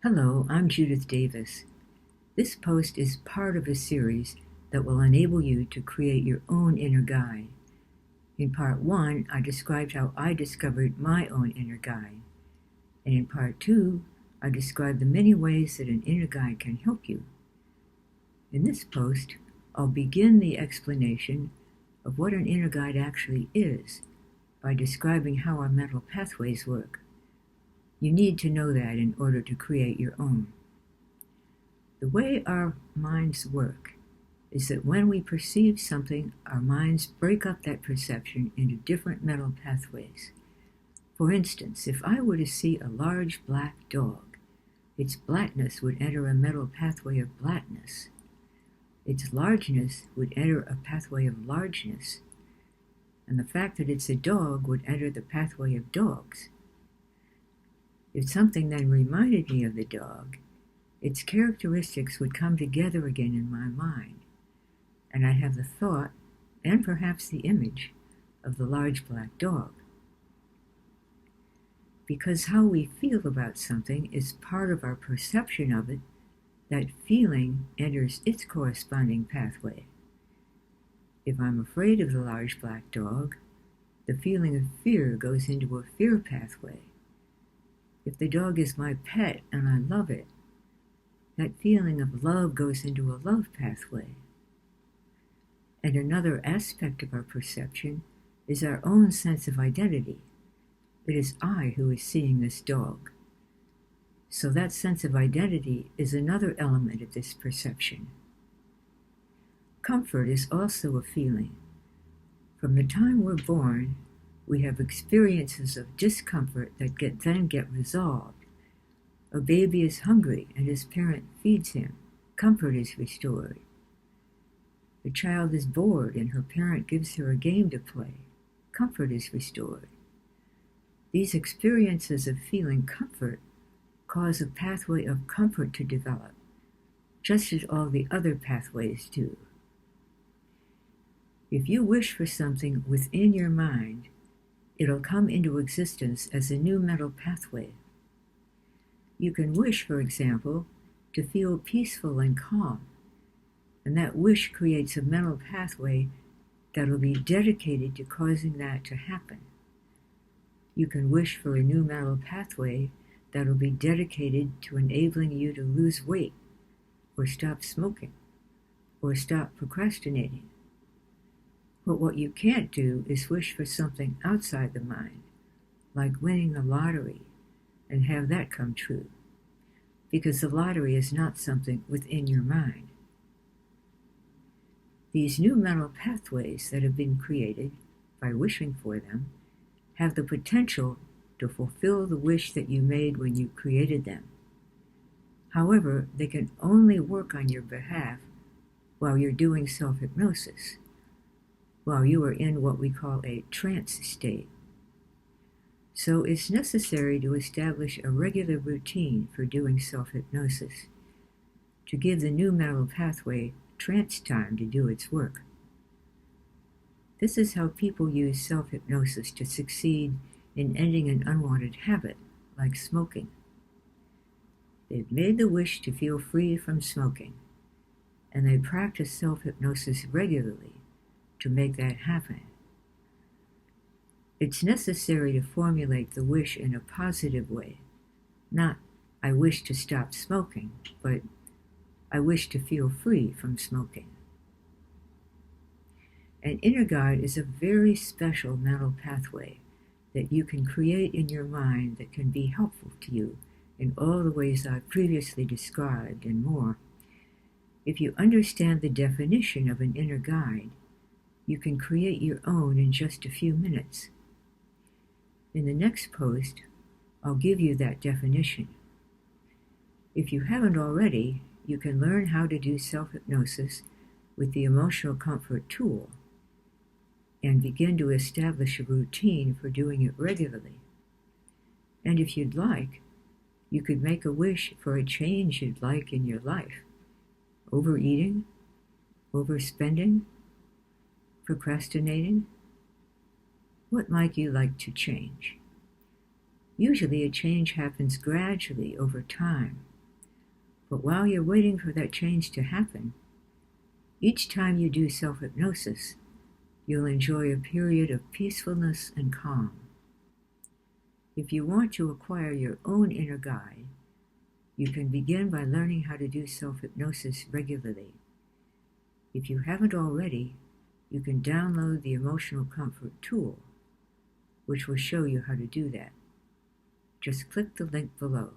Hello, I'm Judith Davis. This post is part of a series that will enable you to create your own inner guide. In part 1, I described how I discovered my own inner guide. And in part 2, I described the many ways that an inner guide can help you. In this post, I'll begin the explanation of what an inner guide actually is by describing how our mental pathways work. You need to know that in order to create your own. The way our minds work is that when we perceive something, our minds break up that perception into different mental pathways. For instance, if I were to see a large black dog, its blackness would enter a mental pathway of blackness. Its largeness would enter a pathway of largeness. And the fact that it's a dog would enter the pathway of dogs. If something then reminded me of the dog, its characteristics would come together again in my mind, and I'd have the thought, and perhaps the image, of the large black dog. Because how we feel about something is part of our perception of it, that feeling enters its corresponding pathway. If I'm afraid of the large black dog, the feeling of fear goes into a fear pathway. If the dog is my pet and I love it, that feeling of love goes into a love pathway. And another aspect of our perception is our own sense of identity. It is I who is seeing this dog. So that sense of identity is another element of this perception. Comfort is also a feeling. From the time we're born, we have experiences of discomfort that then get resolved. A baby is hungry and his parent feeds him. Comfort is restored. A child is bored and her parent gives her a game to play. Comfort is restored. These experiences of feeling comfort cause a pathway of comfort to develop, just as all the other pathways do. If you wish for something within your mind, it'll come into existence as a new mental pathway. You can wish, for example, to feel peaceful and calm, and that wish creates a mental pathway that'll be dedicated to causing that to happen. You can wish for a new mental pathway that'll be dedicated to enabling you to lose weight, or stop smoking, or stop procrastinating. But what you can't do is wish for something outside the mind, like winning the lottery, and have that come true, because the lottery is not something within your mind. These new mental pathways that have been created by wishing for them have the potential to fulfill the wish that you made when you created them. However, they can only work on your behalf while you're doing self-hypnosis, while you are in what we call a trance state. So it's necessary to establish a regular routine for doing self-hypnosis, to give the new mental pathway trance time to do its work. This is how people use self-hypnosis to succeed in ending an unwanted habit, like smoking. They've made the wish to feel free from smoking, and they practice self-hypnosis regularly to make that happen. It's necessary to formulate the wish in a positive way, not I wish to stop smoking, but I wish to feel free from smoking. An inner guide is a very special mental pathway that you can create in your mind that can be helpful to you in all the ways I've previously described and more. If you understand the definition of an inner guide, you can create your own in just a few minutes. In the next post, I'll give you that definition. If you haven't already, you can learn how to do self-hypnosis with the Emotional Comfort tool and begin to establish a routine for doing it regularly. And if you'd like, you could make a wish for a change you'd like in your life. Overeating, overspending, procrastinating. What might you like to change? Usually a change happens gradually over time, But while you're waiting for that change to happen, each time you do self-hypnosis, you'll enjoy a period of peacefulness and calm. If you want to acquire your own inner guide, you can begin by learning how to do self-hypnosis regularly. If you haven't already, you can download the Emotional Comfort tool, which will show you how to do that. Just click the link below.